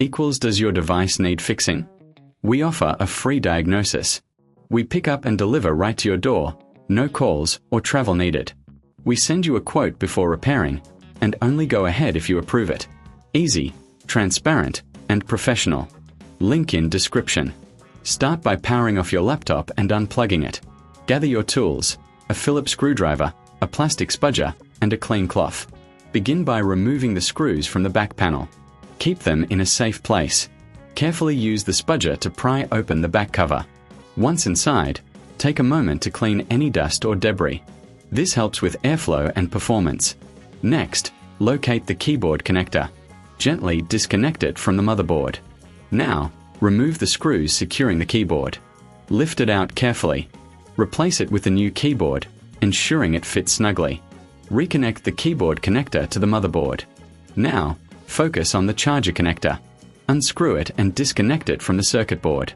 equals does your device need fixing? We offer a free diagnosis. We pick up and deliver right to your door, no calls or travel needed. We send you a quote before repairing, and only go ahead if you approve it. Easy, transparent, and professional. Link in description. Start by powering off your laptop and unplugging it. Gather your tools, a Phillips screwdriver, a plastic spudger, and a clean cloth. Begin by removing the screws from the back panel. Keep them in a safe place. Carefully use the spudger to pry open the back cover. Once inside, take a moment to clean any dust or debris. This helps with airflow and performance. Next, locate the keyboard connector. Gently disconnect it from the motherboard. Now, remove the screws securing the keyboard. Lift it out carefully. Replace it with a new keyboard, ensuring it fits snugly. Reconnect the keyboard connector to the motherboard. Now, focus on the charger connector. Unscrew it and disconnect it from the circuit board.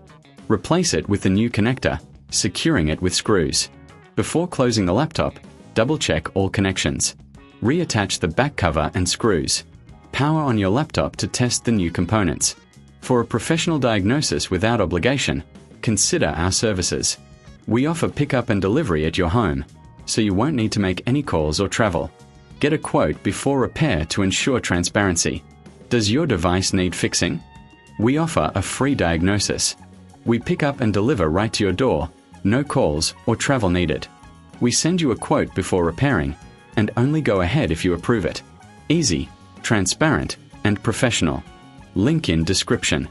Replace it with the new connector, securing it with screws. Before closing the laptop, double-check all connections. Reattach the back cover and screws. Power on your laptop to test the new components. For a professional diagnosis without obligation, consider our services. We offer pickup and delivery at your home, so you won't need to make any calls or travel. Get a quote before repair to ensure transparency. Does your device need fixing? We offer a free diagnosis. We pick up and deliver right to your door, no calls or travel needed. We send you a quote before repairing, and only go ahead if you approve it. Easy, transparent, and professional. Link in description.